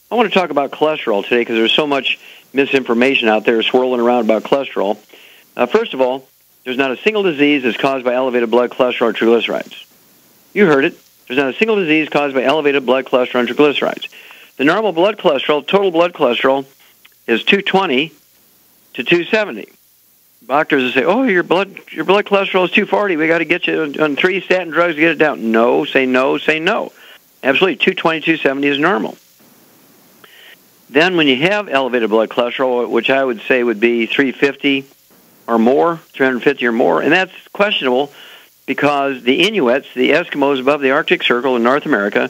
I want to talk about cholesterol today because there's so much misinformation out there swirling around about cholesterol. First of all, there's not a single disease that's caused by elevated blood cholesterol or triglycerides. You heard it. There's not a single disease caused by elevated blood cholesterol and triglycerides. The normal blood cholesterol, total blood cholesterol, is 220 to 270. Doctors will say, "Oh, your blood cholesterol is 240. We got to get you on 3 statin drugs to get it down." No, say no, say no. Absolutely, 220, 270 is normal. Then when you have elevated blood cholesterol, which I would say would be 350 or more, 350 or more, and that's questionable because the Inuits, the Eskimos above the Arctic Circle in North America,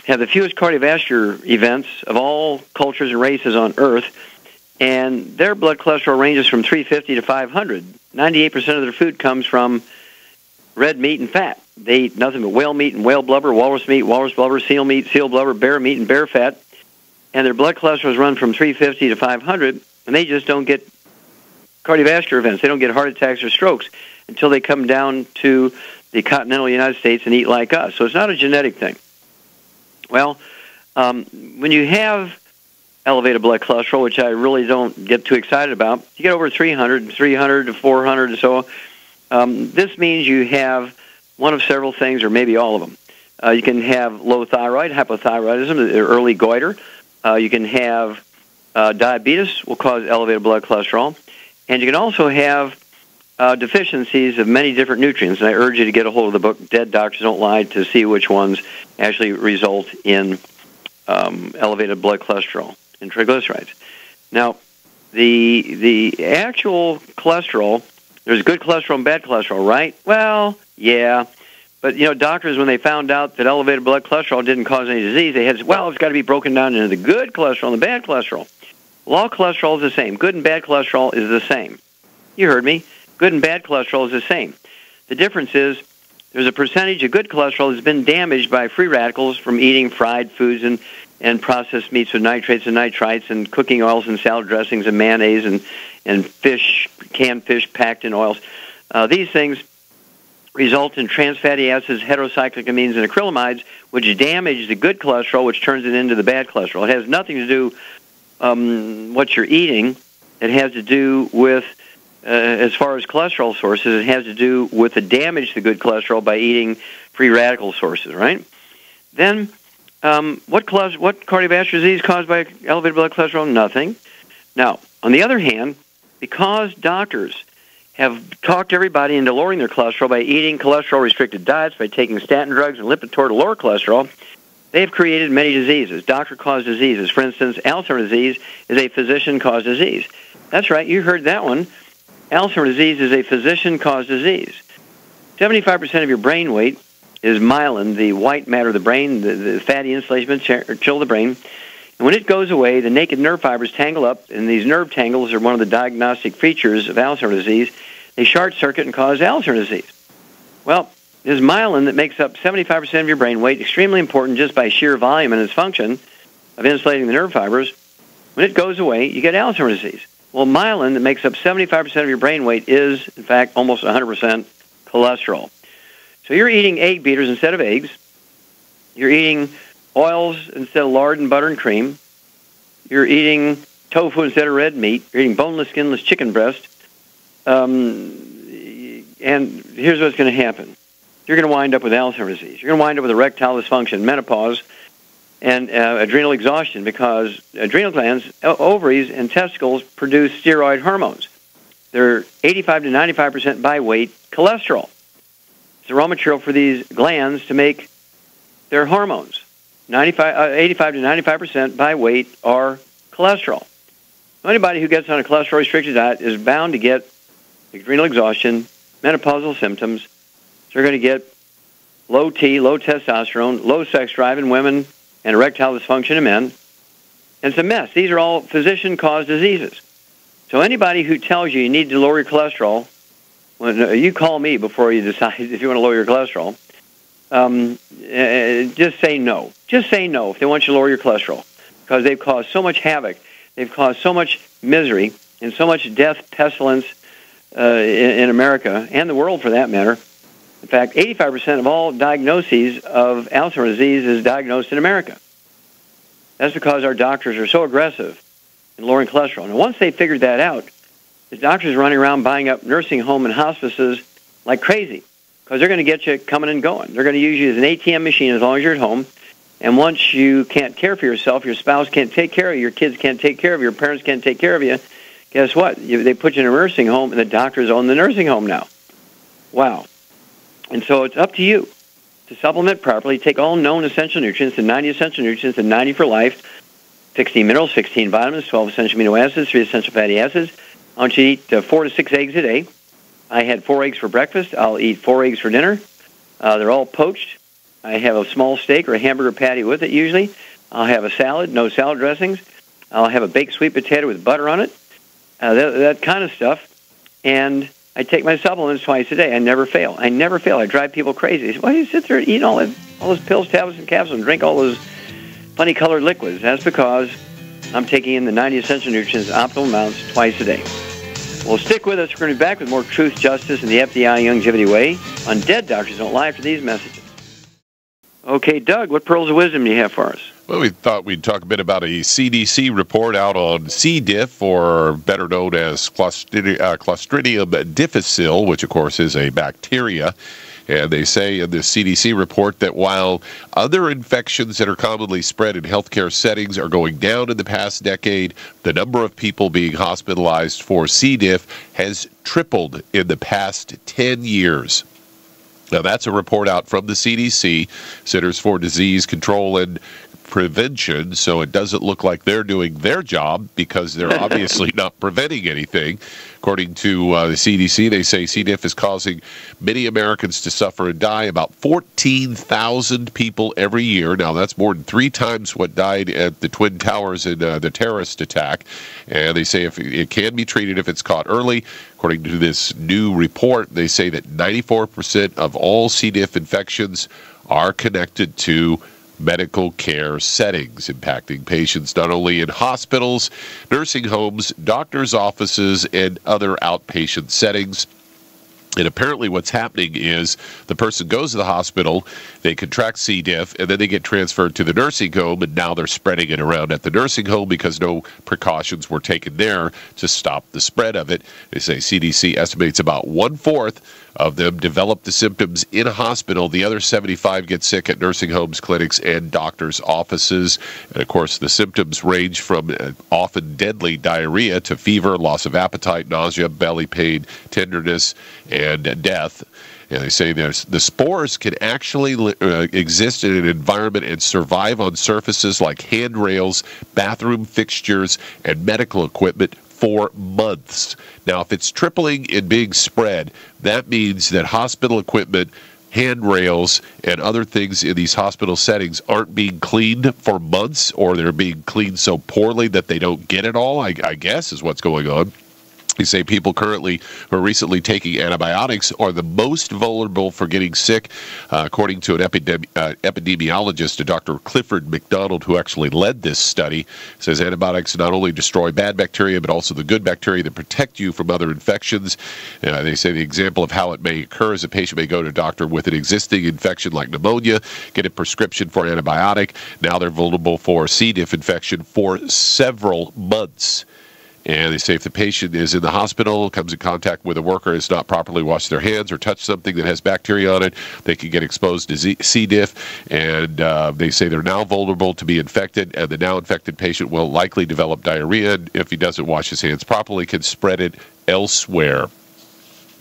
have the fewest cardiovascular events of all cultures and races on Earth, and their blood cholesterol ranges from 350 to 500. 98% of their food comes from red meat and fat. They eat nothing but whale meat and whale blubber, walrus meat, walrus blubber, seal meat, seal blubber, bear meat, and bear fat. And their blood cholesterol run from 350 to 500, and they just don't get cardiovascular events. They don't get heart attacks or strokes until they come down to the continental United States and eat like us. So it's not a genetic thing. Well, when you have elevated blood cholesterol, which I really don't get too excited about, you get over 300 to 400 or so. This means you have one of several things, or maybe all of them. You can have low thyroid, hypothyroidism, early goiter. You can have diabetes, will cause elevated blood cholesterol. And you can also have deficiencies of many different nutrients. And I urge you to get a hold of the book, Dead Doctors Don't Lie, to see which ones actually result in elevated blood cholesterol and triglycerides. Now, the actual cholesterol, there's good cholesterol and bad cholesterol, right? Well, yeah. But, doctors, when they found out that elevated blood cholesterol didn't cause any disease, they had said, well, it's got to be broken down into the good cholesterol and the bad cholesterol. Well, all cholesterol is the same. Good and bad cholesterol is the same. You heard me. Good and bad cholesterol is the same. The difference is there's a percentage of good cholesterol that's been damaged by free radicals from eating fried foods and processed meats with nitrates and nitrites and cooking oils and salad dressings and mayonnaise and fish, canned fish packed in oils. These things result in trans fatty acids, heterocyclic amines, and acrylamides, which damage the good cholesterol, which turns it into the bad cholesterol. It has nothing to do what you're eating. It has to do with, as far as cholesterol sources, it has to do with the damage to good cholesterol by eating free radical sources, right? Then, what cardiovascular disease caused by elevated blood cholesterol? Nothing. Now, on the other hand, because doctors have talked everybody into lowering their cholesterol by eating cholesterol-restricted diets, by taking statin drugs and Lipitor to lower cholesterol, they've created many diseases, doctor-caused diseases. For instance, Alzheimer's disease is a physician-caused disease. That's right, you heard that one. Alzheimer's disease is a physician-caused disease. 75% of your brain weight is myelin, the white matter of the brain, the fatty insulation material of the brain. And when it goes away, the naked nerve fibers tangle up, and these nerve tangles are one of the diagnostic features of Alzheimer's disease. They short circuit and cause Alzheimer's disease. Well, there's myelin that makes up 75% of your brain weight, extremely important just by sheer volume and its function of insulating the nerve fibers. When it goes away, you get Alzheimer's disease. Well, myelin that makes up 75% of your brain weight is, in fact, almost 100% cholesterol. So you're eating egg beaters instead of eggs. You're eating oils instead of lard and butter and cream. You're eating tofu instead of red meat. You're eating boneless, skinless chicken breast. And here's what's going to happen. You're going to wind up with Alzheimer's disease. You're going to wind up with erectile dysfunction, menopause, and adrenal exhaustion because adrenal glands, ovaries, and testicles produce steroid hormones. They're 85 to 95% by weight cholesterol. It's the raw material for these glands to make their hormones. 85 to 95% by weight are cholesterol. Anybody who gets on a cholesterol-restricted diet is bound to get adrenal exhaustion, menopausal symptoms. They're going to get low T, low testosterone, low sex drive in women, and erectile dysfunction in men. And it's a mess. These are all physician-caused diseases. So anybody who tells you need to lower your cholesterol, when you call me before you decide if you want to lower your cholesterol, just say no. Just say no if they want you to lower your cholesterol, because they've caused so much havoc. They've caused so much misery and so much death, pestilence in America and the world, for that matter. In fact, 85% of all diagnoses of Alzheimer's disease is diagnosed in America. That's because our doctors are so aggressive in lowering cholesterol. And once they figured that out, the doctors are running around buying up nursing home and hospices like crazy because they're going to get you coming and going. They're going to use you as an ATM machine as long as you're at home. And once you can't care for yourself, your spouse can't take care of you, your kids can't take care of you, your parents can't take care of you, guess what? They put you in a nursing home, and the doctors own the nursing home now. Wow. And so it's up to you to supplement properly, take all known essential nutrients, the 90 essential nutrients, the 90 for life, 16 minerals, 16 vitamins, 12 essential amino acids, 3 essential fatty acids. I want you to eat 4 to 6 eggs a day. I had 4 eggs for breakfast. I'll eat 4 eggs for dinner. They're all poached. I have a small steak or a hamburger patty with it usually. I'll have a salad, no salad dressings. I'll have a baked sweet potato with butter on it, that kind of stuff. And I take my supplements twice a day. I never fail. I drive people crazy. They say, why do you sit there and eat all those pills, tablets, and capsules and drink all those funny colored liquids? That's because I'm taking in the 90 essential nutrients, optimal amounts, twice a day. Well, stick with us. We're going to be back with more truth, justice, and the FDI Longevity Way on Dead Doctors Don't Lie after these messages. Okay, Doug, what pearls of wisdom do you have for us? Well, we thought we'd talk a bit about a CDC report out on C. diff, or better known as Clostridium difficile, which, of course, is a bacteria. And they say in this CDC report that while other infections that are commonly spread in healthcare settings are going down in the past decade, the number of people being hospitalized for C. diff has tripled in the past 10 years. Now, that's a report out from the CDC, Centers for Disease Control and Prevention, so it doesn't look like they're doing their job because they're obviously not preventing anything. According to the CDC, they say C. diff is causing many Americans to suffer and die, about 14,000 people every year. Now, that's more than 3 times what died at the Twin Towers in the terrorist attack. And they say if it can be treated if it's caught early. According to this new report, they say that 94% of all C. diff infections are connected to medical care settings, impacting patients not only in hospitals, nursing homes, doctors' offices, and other outpatient settings. And apparently what's happening is the person goes to the hospital, they contract C. diff, and then they get transferred to the nursing home, and now they're spreading it around at the nursing home because no precautions were taken there to stop the spread of it. They say CDC estimates about 1/4 of them develop the symptoms in a hospital. The other 75 get sick at nursing homes, clinics, and doctors' offices. And, of course, the symptoms range from often deadly diarrhea to fever, loss of appetite, nausea, belly pain, tenderness, and death. And they say the spores can actually exist in an environment and survive on surfaces like handrails, bathroom fixtures, and medical equipment for months. Now, if it's tripling and being spread, that means that hospital equipment, handrails, and other things in these hospital settings aren't being cleaned for months, or they're being cleaned so poorly that they don't get it all, I guess is what's going on. They say people currently who are recently taking antibiotics are the most vulnerable for getting sick, according to an epidemiologist, Dr. Clifford McDonald, who actually led this study. Says antibiotics not only destroy bad bacteria, but also the good bacteria that protect you from other infections. They say the example of how it may occur is a patient may go to a doctor with an existing infection like pneumonia, get a prescription for antibiotic. Now they're vulnerable for C. diff infection for several months. And they say if the patient is in the hospital, comes in contact with a worker, has not properly washed their hands or touched something that has bacteria on it, they can get exposed to C. diff. And they say they're now vulnerable to be infected, and the now infected patient will likely develop diarrhea. And if he doesn't wash his hands properly, can spread it elsewhere.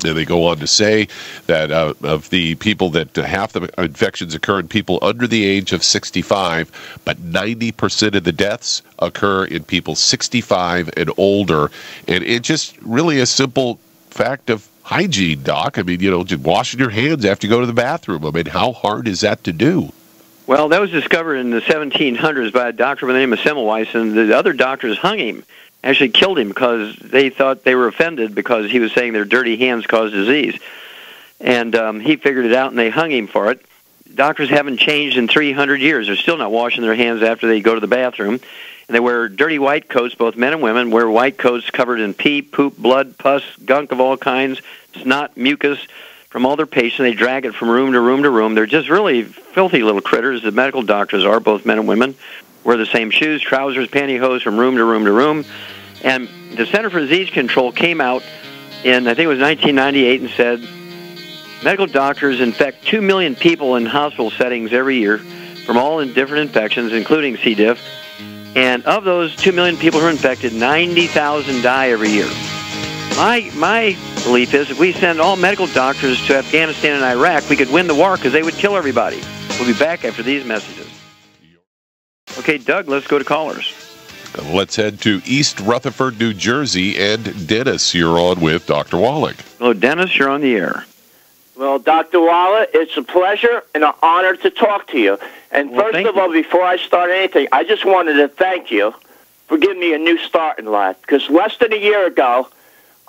And they go on to say that of the people that half the infections occur in people under the age of 65, but 90% of the deaths occur in people 65 and older. And it's just really a simple fact of hygiene, Doc. I mean, just washing your hands after you go to the bathroom. I mean, how hard is that to do? Well, that was discovered in the 1700s by a doctor by the name of Semmelweis, and the other doctors hung him. Actually killed him because they thought they were offended because he was saying their dirty hands cause disease. And he figured it out, and they hung him for it. Doctors haven't changed in 300 years. They're still not washing their hands after they go to the bathroom. And they wear dirty white coats, both men and women, wear white coats covered in pee, poop, blood, pus, gunk of all kinds, snot, mucus from all their patients. They drag it from room to room to room. They're just really filthy little critters, the medical doctors are, both men and women. wear the same shoes, trousers, pantyhose from room to room to room. And the Center for Disease Control came out in, I think it was 1998, and said medical doctors infect 2 million people in hospital settings every year from all different infections, including C. diff. And of those 2 million people who are infected, 90,000 die every year. My belief is if we send all medical doctors to Afghanistan and Iraq, we could win the war because they would kill everybody. We'll be back after these messages. Okay, Doug, let's go to callers. Let's head to East Rutherford, New Jersey. And Dennis, you're on with Dr. Wallach. Hello, Dennis, you're on the air. Well, Dr. Wallach, it's a pleasure and an honor to talk to you. And Well, first of all, before I start anything, I just wanted to thank you for giving me a new start in life. Because less than a year ago,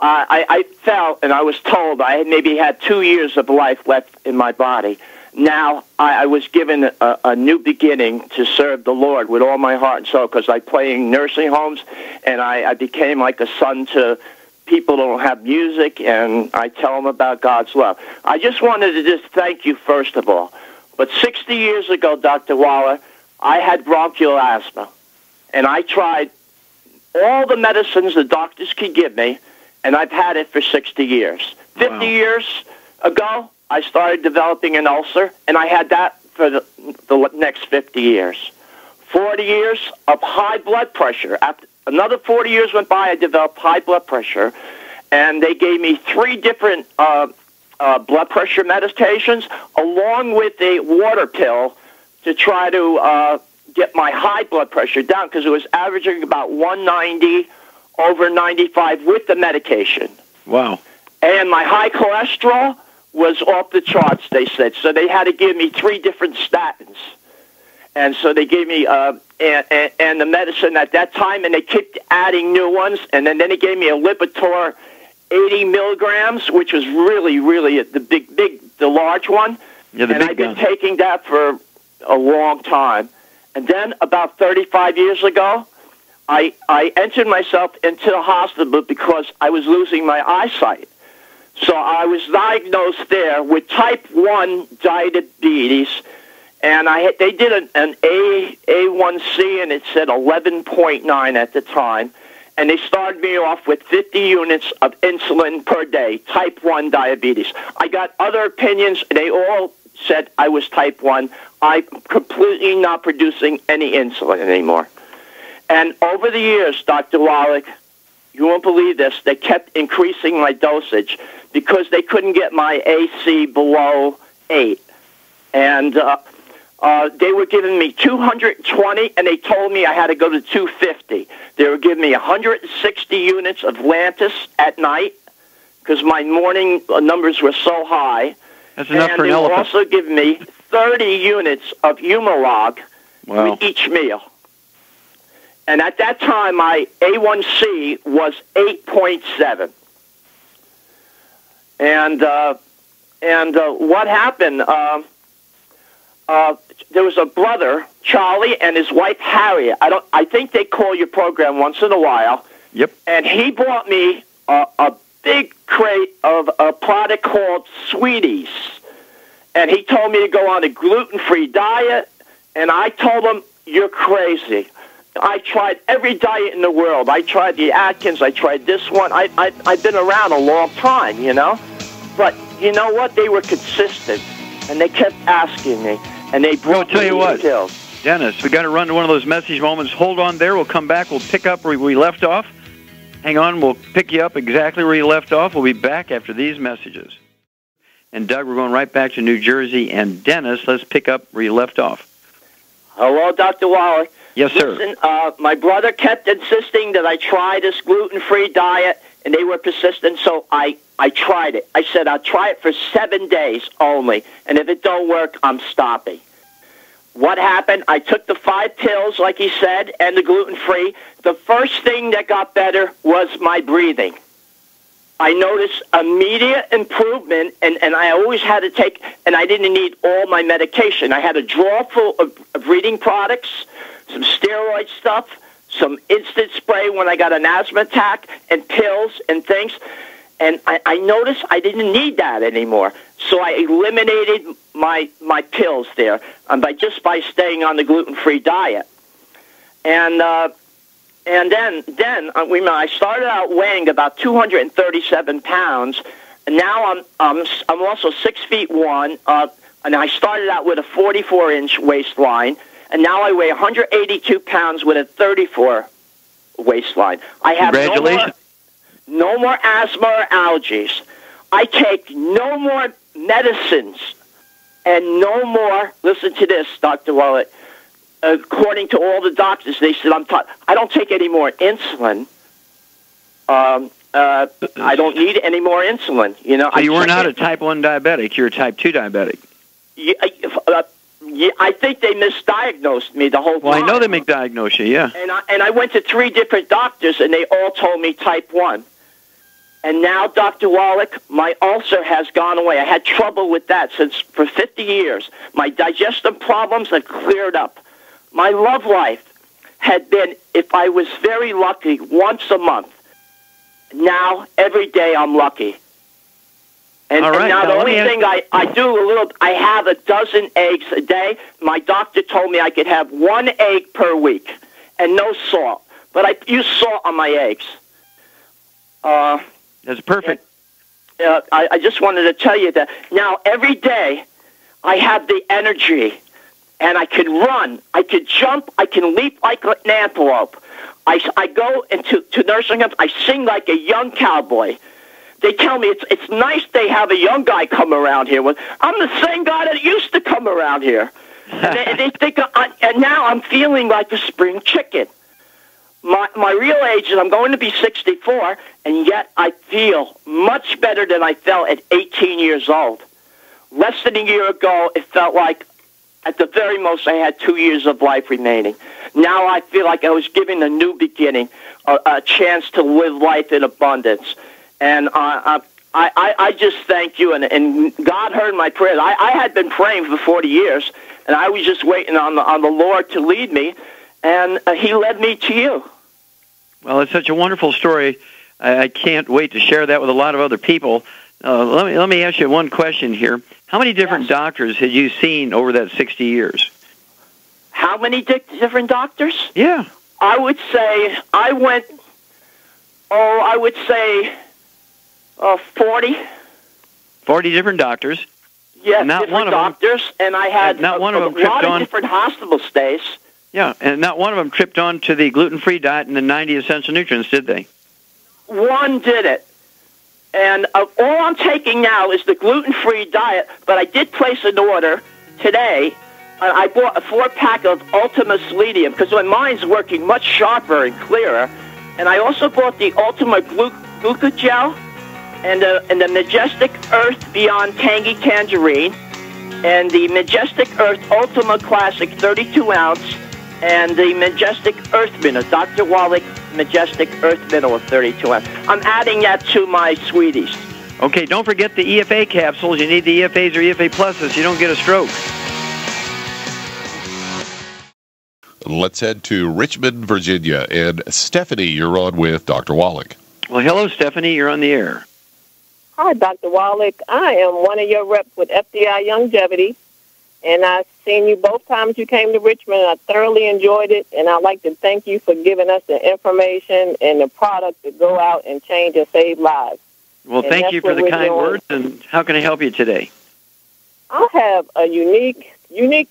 I felt and I was told I had maybe had 2 years of life left in my body. Now I was given a new beginning to serve the Lord with all my heart and soul, because I play in nursing homes, and I became like a son to people who don't have music, and I tell them about God's love. I just wanted to just thank you, first of all. But 60 years ago, Dr. Waller, I had bronchial asthma, and I tried all the medicines the doctors could give me, and I've had it for 60 years. 50 years ago, I started developing an ulcer, and I had that for the next 50 years. 40 years of high blood pressure. After another 40 years went by, I developed high blood pressure, and they gave me 3 different blood pressure medications, along with a water pill to try to get my high blood pressure down, because it was averaging about 190 over 95 with the medication. Wow. And my high cholesterol was off the charts, they said. So they had to give me 3 different statins. And so they gave me and the medicine at that time, and they kept adding new ones. And then they gave me a Lipitor 80 milligrams, which was really, really the large one. Yeah, the and big I've been gun. taking that for a long time. And then about 35 years ago, I entered myself into the hospital because I was losing my eyesight. So I was diagnosed there with type 1 diabetes, and they did an A1C, and it said 11.9 at the time, and they started me off with 50 units of insulin per day, type 1 diabetes. I got other opinions, and they all said I was type 1. I'm completely not producing any insulin anymore. And over the years, Dr. Wallach, you won't believe this, they kept increasing my dosage because they couldn't get my AC below 8. And they were giving me 220, and they told me I had to go to 250. They were giving me 160 units of Lantus at night because my morning numbers were so high. That's enough for an elephant. And they were also giving me 30 units of Humalog with each meal. And at that time, my A1C was 8.7. And what happened? There was a brother, Charlie, and his wife Harriet. I think they call your program once in a while. Yep. And he bought me a big crate of a product called Sweeties, and he told me to go on a gluten-free diet. And I told him, "You're crazy." I tried every diet in the world. I tried the Atkins. I tried this one. I've been around a long time, you know. But you know what? They were consistent, and they kept asking me, and they brought me the pills. Dennis, we got to run to one of those message moments. Hold on there. We'll come back. We'll pick up where we left off. Hang on. We'll pick you up exactly where you left off. We'll be back after these messages. And, Doug, we're going right back to New Jersey. And, Dennis, let's pick up where you left off. Hello, Dr. Waller. Yes, sir. Listen, my brother kept insisting that I try this gluten-free diet, and they were persistent, so I tried it. I said, I'll try it for 7 days only, and if it don't work, I'm stopping. What happened? I took the 5 pills, like he said, and the gluten-free. The first thing that got better was my breathing. I noticed immediate improvement, and I always had to take, and I didn't need all my medication. I had a drawer full of reading products, some steroid stuff, some instant spray when I got an asthma attack, and pills and things. And I noticed I didn't need that anymore. So I eliminated my pills there by staying on the gluten-free diet. And then remember, I started out weighing about 237 pounds, and now I'm also 6'1", and I started out with a 44-inch waistline, and now I weigh 182 pounds with a 34 waistline. I have no more asthma or allergies. I take no more medicines and no more. Listen to this, Dr. Wallet. According to all the doctors, they said I don't take any more insulin. I don't need any more insulin. You know, so you were not a type 1 diabetic. You're a type 2 diabetic. Yeah, I think they misdiagnosed me the whole time. Well, I know they misdiagnosed you, yeah. And I went to 3 different doctors, and they all told me type 1. And now, Dr. Wallach, my ulcer has gone away. I had trouble with that for 50 years. My digestive problems have cleared up. My love life had been, if I was very lucky, once a month. Now, every day I'm lucky. And, all right. And now the only thing I do I have a dozen eggs a day. My doctor told me I could have 1 egg per week and no salt. But I use salt on my eggs. That's perfect. I just wanted to tell you that now every day I have the energy, and I can run, I can jump, I can leap like an antelope. I go into nursing homes, I sing like a young cowboy. They tell me it's nice they have a young guy come around here. I'm the same guy that used to come around here. And they think, and now I'm feeling like a spring chicken. My real age is I'm going to be 64, and yet I feel much better than I felt at 18 years old. Less than a year ago, it felt like at the very most I had 2 years of life remaining. Now I feel like I was given a new beginning, a chance to live life in abundance. And I just thank you, and God heard my prayers. I had been praying for 40 years, and I was just waiting on the Lord to lead me, and He led me to you. Well, it's such a wonderful story. I can't wait to share that with a lot of other people. Let me ask you one question here. How many different doctors had you seen over that 60 years? How many different doctors? Yeah. I would say 40. 40 different doctors. Yes, different doctors, and I had not one of them a lot of different hospital stays. Yeah, and not one of them tripped on to the gluten-free diet and the 90 essential nutrients, did they? One did it. And all I'm taking now is the gluten-free diet, but I did place an order today. I bought a 4-pack of Ultima Selenium because my mind's working much sharper and clearer. And I also bought the Ultima Glucogel and the Majestic Earth Beyond Tangy Tangerine and the Majestic Earth Ultima Classic 32-ounce and the Majestic Earth Mineral, Dr. Wallach Majestic Earth Mineral 32-ounce. I'm adding that to my sweeties. Okay, don't forget the EFA capsules. You need the EFAs or EFA pluses so you don't get a stroke. Let's head to Richmond, Virginia. And Stephanie, you're on with Dr. Wallach. Well, hello, Stephanie. You're on the air. Hi, Dr. Wallach. I am one of your reps with FDI Longevity, and I've seen you both times you came to Richmond. I thoroughly enjoyed it, and I'd like to thank you for giving us the information and the product to go out and change and save lives. Well, thank you for the kind words, and how can I help you today? I have a unique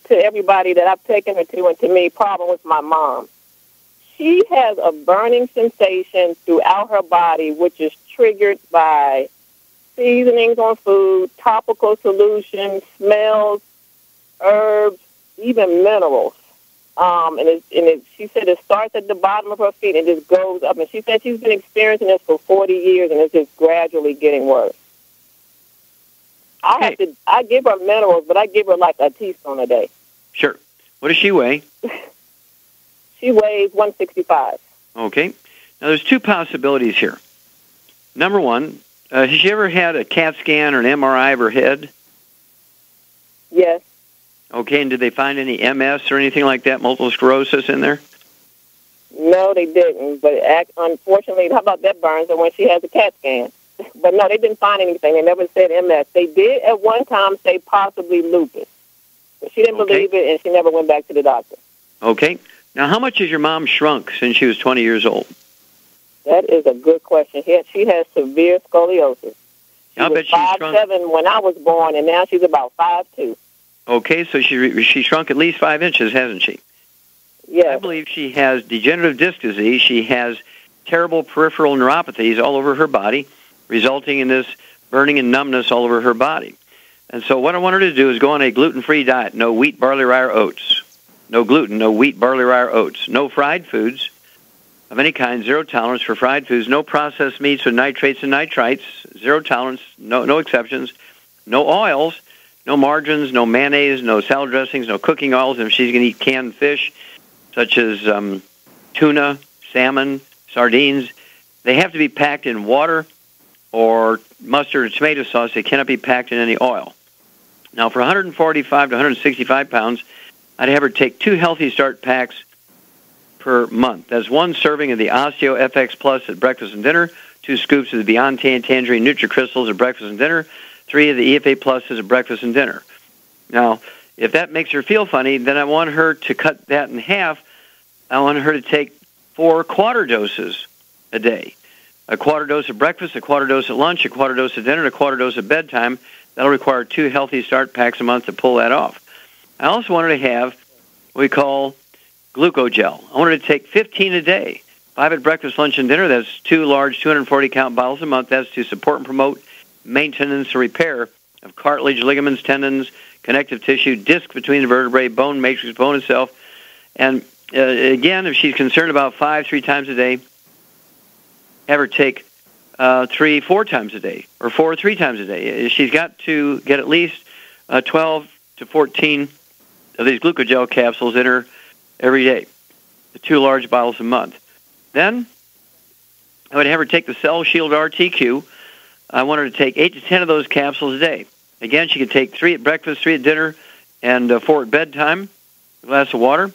to everybody that I've taken her to and to me problem with my mom. She has a burning sensation throughout her body, which is triggered by seasonings on food, topical solutions, smells, herbs, even minerals. She said it starts at the bottom of her feet and just goes up. And she said she's been experiencing this for 40 years, and it's just gradually getting worse. I give her minerals, but I give her like a teaspoon a day. Sure. What does she weigh? She weighs 165. Okay. Now, there's two possibilities here. Number one, has she ever had a CAT scan or an MRI of her head? Yes. Okay, and did they find any MS or anything like that, multiple sclerosis in there? No, they didn't. But unfortunately, how about that burns her when she has a CAT scan? But no, they didn't find anything. They never said MS. They did at one time say possibly lupus. But she didn't believe it, and she never went back to the doctor. Okay. Now, how much has your mom shrunk since she was 20 years old? That is a good question. She has severe scoliosis. She bet she's shrunk. 5'7" when I was born, and now she's about 5'2". Okay, so she shrunk at least 5 inches, hasn't she? Yeah. I believe she has degenerative disc disease. She has terrible peripheral neuropathies all over her body, resulting in this burning and numbness all over her body. And so what I want her to do is go on a gluten-free diet. No wheat, barley, rye, or oats. No gluten, no wheat, barley, rye, or oats. No fried foods of any kind, zero tolerance for fried foods. No processed meats with nitrates and nitrites, zero tolerance, no exceptions. No oils, no margarines, no mayonnaise, no salad dressings, no cooking oils. And if she's going to eat canned fish, such as tuna, salmon, sardines, they have to be packed in water or mustard or tomato sauce. They cannot be packed in any oil. Now, for 145 to 165 pounds, I'd have her take 2 Healthy Start packs per month. That's 1 serving of the Osteo FX Plus at breakfast and dinner, 2 scoops of the Beyond Tangerine Nutri-Crystals at breakfast and dinner, 3 of the EFA Pluses at breakfast and dinner. Now, if that makes her feel funny, then I want her to cut that in half. I want her to take 4 quarter doses a day. A quarter dose at breakfast, a quarter dose at lunch, a quarter dose at dinner, and a quarter dose at bedtime. That'll require 2 Healthy Start packs a month to pull that off. I also want her to have what we call glucogel. I want her to take 15 a day. 5 at breakfast, lunch, and dinner. That's 2 large 240-count bottles a month. That's to support and promote maintenance and repair of cartilage, ligaments, tendons, connective tissue, disc between the vertebrae, bone matrix, bone itself. And again, if she's concerned about 5 3 times a day, have her take 3 4 times a day, or 4 3 times a day. She's got to get at least 12 to 14 of these glucogel capsules in her every day, the 2 large bottles a month. Then I would have her take the Cell Shield RTQ. I want her to take 8 to 10 of those capsules a day. Again, she could take 3 at breakfast, 3 at dinner, and 4 at bedtime, a glass of water.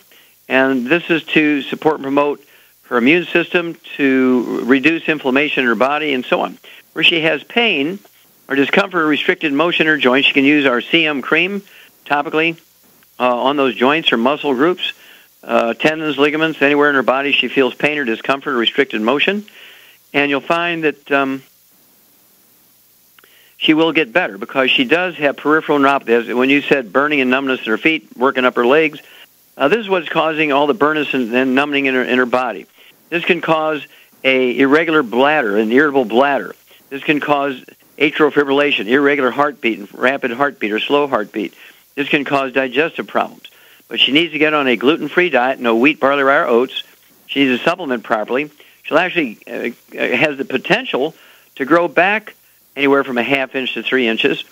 And this is to support and promote her immune system, to reduce inflammation in her body, and so on. Where she has pain or discomfort or restricted motion in her joints, she can use our CM cream topically on those joints or muscle groups, tendons, ligaments, anywhere in her body she feels pain or discomfort or restricted motion. And you'll find that she will get better because she does have peripheral neuropathy. When you said burning and numbness in her feet, working up her legs, this is what's causing all the burness and numbing in her body. This can cause a irregular bladder, an irritable bladder. This can cause atrial fibrillation, irregular heartbeat, rapid heartbeat or slow heartbeat. This can cause digestive problems. But she needs to get on a gluten-free diet, no wheat, barley, rye, or oats. She needs to supplement properly. She'll actually has the potential to grow back anywhere from a ½ inch to 3 inches.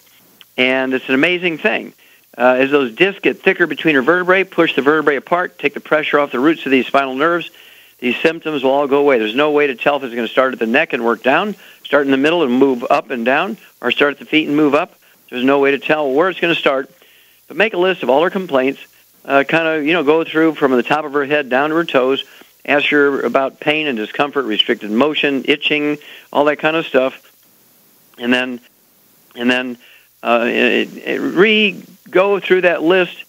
And it's an amazing thing. As those discs get thicker between her vertebrae, push the vertebrae apart, take the pressure off the roots of these spinal nerves, these symptoms will all go away. There's no way to tell if it's going to start at the neck and work down, start in the middle and move up and down, or start at the feet and move up. There's no way to tell where it's going to start. But make a list of all her complaints, go through from the top of her head down to her toes, ask her about pain and discomfort, restricted motion, itching, all that kind of stuff, and then go through that list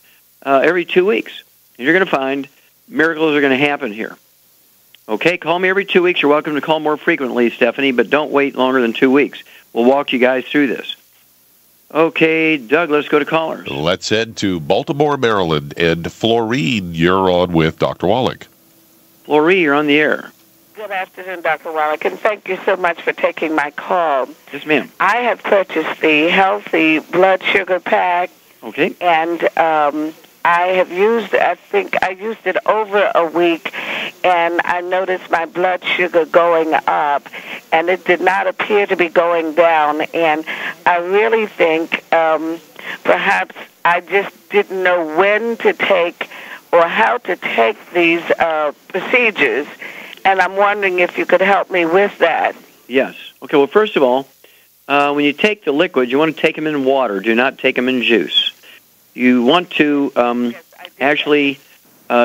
every 2 weeks. And you're going to find miracles are going to happen here. Okay, call me every 2 weeks. You're welcome to call more frequently, Stephanie, but don't wait longer than 2 weeks. We'll walk you guys through this. Okay, Doug, let's go to callers. Let's head to Baltimore, Maryland. And Florine, you're on with Dr. Wallach. Florine, you're on the air. Good afternoon, Dr. Wallach, and thank you so much for taking my call. Yes, ma'am. I have purchased the Healthy Blood Sugar Pack. Okay. And I have used, I think I used it over a week, and I noticed my blood sugar going up, and it did not appear to be going down. And I really think perhaps I just didn't know when to take or how to take these procedures, and I'm wondering if you could help me with that. Yes. Okay, well, first of all, when you take the liquid, you want to take them in water. Do not take them in juice. You want to actually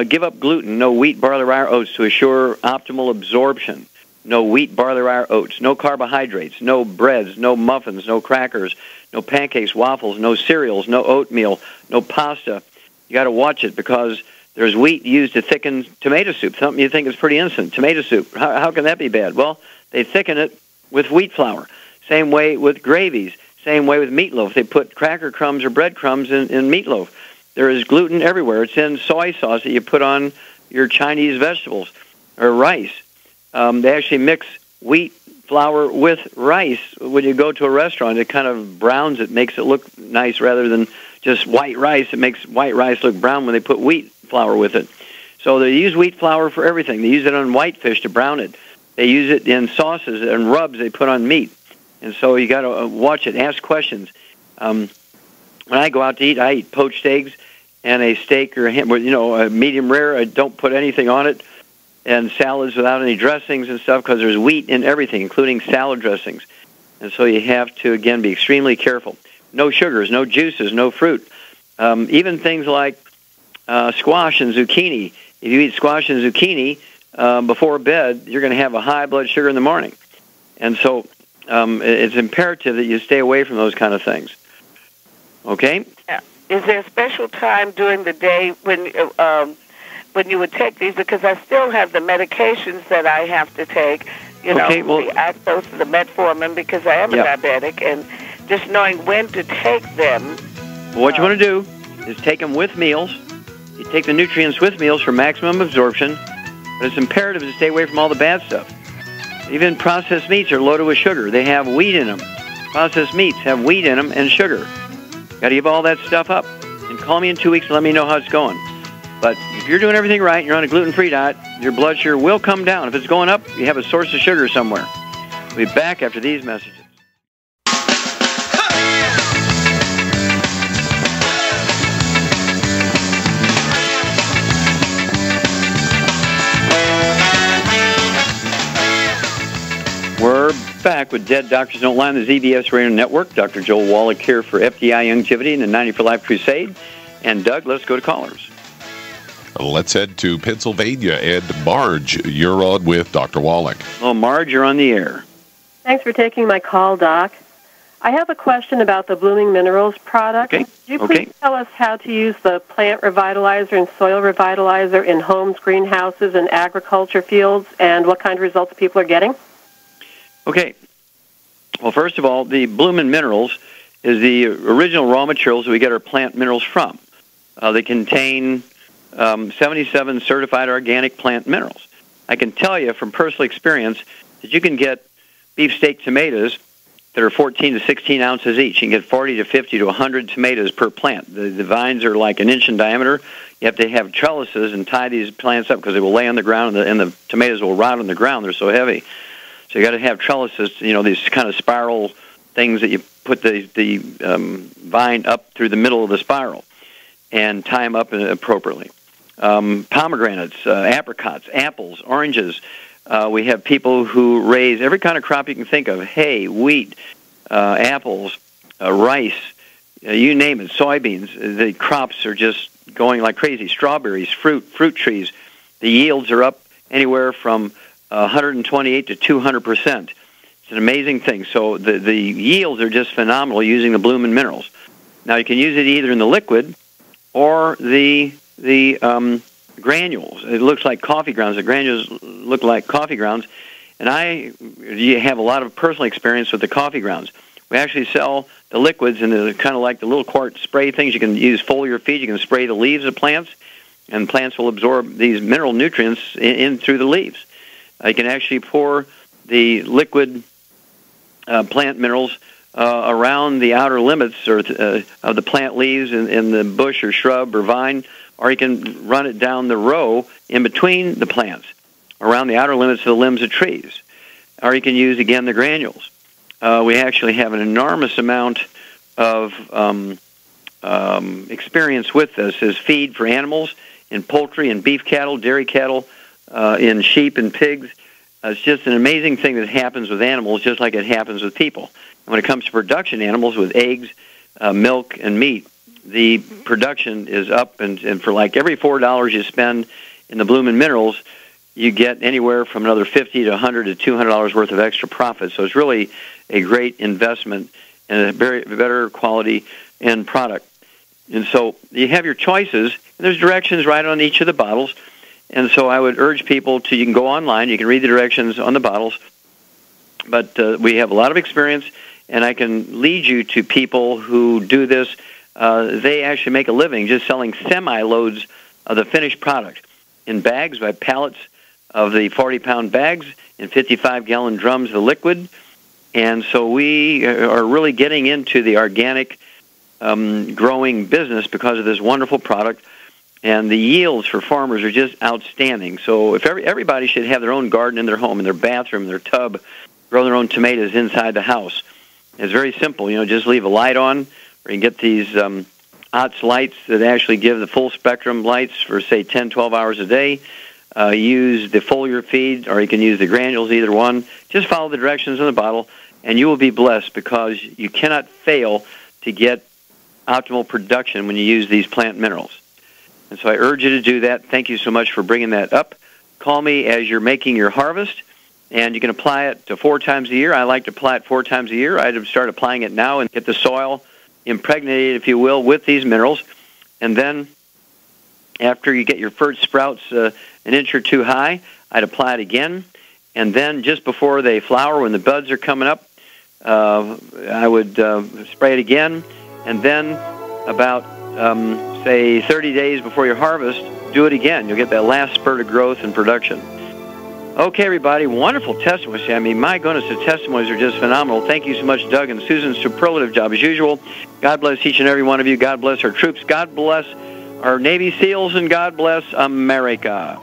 give up gluten, no wheat, barley, rye, or oats to assure optimal absorption. No wheat, barley, rye, or oats. No carbohydrates, no breads, no muffins, no crackers, no pancakes, waffles, no cereals, no oatmeal, no pasta. You got to watch it because There's wheat used to thicken tomato soup, something you think is pretty innocent. Tomato soup, how can that be bad? Well, they thicken it with wheat flour. Same way with gravies. Same way with meatloaf. They put cracker crumbs or breadcrumbs in meatloaf. There is gluten everywhere. It's in soy sauce that you put on your Chinese vegetables or rice. They actually mix wheat flour with rice. When you go to a restaurant, it kind of browns it, makes it look nice rather than just white rice. It makes white rice look brown when they put wheat flour with it. So they use wheat flour for everything. They use it on whitefish to brown it. They use it in sauces and rubs they put on meat. And so you got to watch it, ask questions. When I go out to eat, I eat poached eggs and a steak or a medium rare. I don't put anything on it, and salads without any dressings and stuff because there's wheat in everything, including salad dressings. And so you have to, again, be extremely careful. No sugars, no juices, no fruit. Even things like squash and zucchini. If you eat squash and zucchini before bed, you're going to have a high blood sugar in the morning. And so it's imperative that you stay away from those kind of things. Okay? Yeah. Is there a special time during the day when you would take these? Because I still have the medications that I have to take, the Actos, the metformin, because I am a diabetic, and just knowing when to take them. Well, what you want to do is take them with meals. You take the nutrients with meals for maximum absorption, but it's imperative to stay away from all the bad stuff. Even processed meats are loaded with sugar. They have wheat in them. Processed meats have wheat in them and sugar. Got to give all that stuff up. And call me in 2 weeks and let me know how it's going. But if you're doing everything right, you're on a gluten-free diet, your blood sugar will come down. If it's going up, you have a source of sugar somewhere. We'll be back after these messages. We're back with Dead Doctors Don't Lie on the ZBS Radio Network. Dr. Joel Wallach here for FDI Longevity and the 90 for Life Crusade. And Doug, let's go to callers. Let's head to Pennsylvania. And Marge, you're on with Dr. Wallach. Oh, Marge, you're on the air. Thanks for taking my call, Doc. I have a question about the Blooming Minerals product. Okay. Could you please tell us how to use the plant revitalizer and soil revitalizer in homes, greenhouses, and agriculture fields, and what kind of results people are getting? Okay. Well, first of all, the Bloomin' Minerals is the original raw materials that we get our plant minerals from. They contain 77 certified organic plant minerals. I can tell you from personal experience that you can get beefsteak tomatoes that are 14 to 16 ounces each. You can get 40 to 50 to 100 tomatoes per plant. The vines are like an inch in diameter. You have to have trellises and tie these plants up because they will lay on the ground and the tomatoes will rot on the ground. They're so heavy. So you got to have trellises, these kind of spiral things that you put the vine up through the middle of the spiral and tie them up appropriately. Pomegranates, apricots, apples, oranges. We have people who raise every kind of crop you can think of: hay, wheat, apples, rice, you name it, soybeans. The crops are just going like crazy. Strawberries, fruit trees. The yields are up anywhere from 128 to 200%. It's an amazing thing. So the yields are just phenomenal using the Bloomin' Minerals. Now you can use it either in the liquid or the granules. It looks like coffee grounds. The granules look like coffee grounds, and you have a lot of personal experience with the coffee grounds. We actually sell the liquids, and they're kind of like the little quart spray things. You can use foliar feed. You can spray the leaves of plants, and plants will absorb these mineral nutrients in through the leaves. You can actually pour the liquid plant minerals around the outer limits of the plant leaves in the bush or shrub or vine, or you can run it down the row in between the plants around the outer limits of the limbs of trees. Or you can use, again, the granules. We actually have an enormous amount of experience with this as feed for animals in poultry and beef cattle, dairy cattle, in sheep and pigs. It's just an amazing thing that happens with animals, just like it happens with people. And when it comes to production animals with eggs, milk, and meat, the production is up, and for like every $4 you spend in the Bloomin' Minerals, you get anywhere from another $50 to $100 to $200 worth of extra profit. So it's really a great investment and a better quality end product. And so you have your choices, and there's directions right on each of the bottles. And so I would urge people you can go online, you can read the directions on the bottles, but we have a lot of experience, and I can lead you to people who do this. They actually make a living just selling semi-loads of the finished product in bags by pallets of the 40-pound bags in 55-gallon drums of the liquid. And so we are really getting into the organic growing business because of this wonderful product, and the yields for farmers are just outstanding. So if everybody should have their own garden in their home, in their bathroom, their tub, grow their own tomatoes inside the house. It's very simple. Just leave a light on, or you can get these OTS lights that actually give the full spectrum lights for, say, 10, 12 hours a day. Use the foliar feed, or you can use the granules, either one. Just follow the directions in the bottle, and you will be blessed, because you cannot fail to get optimal production when you use these plant minerals. And so I urge you to do that. Thank you so much for bringing that up. Call me as you're making your harvest, and you can apply it to 4 times a year. I like to apply it 4 times a year. I'd start applying it now and get the soil impregnated, if you will, with these minerals. And then after you get your first sprouts an inch or 2 high, I'd apply it again. And then just before they flower, when the buds are coming up, I would spray it again. And then about, say, 30 days before your harvest, do it again. You'll get that last spurt of growth and production. Okay, everybody, wonderful testimonies. I mean, my goodness, the testimonies are just phenomenal. Thank you so much, Doug and Susan. Superlative job as usual. God bless each and every one of you. God bless our troops. God bless our Navy SEALs, and God bless America.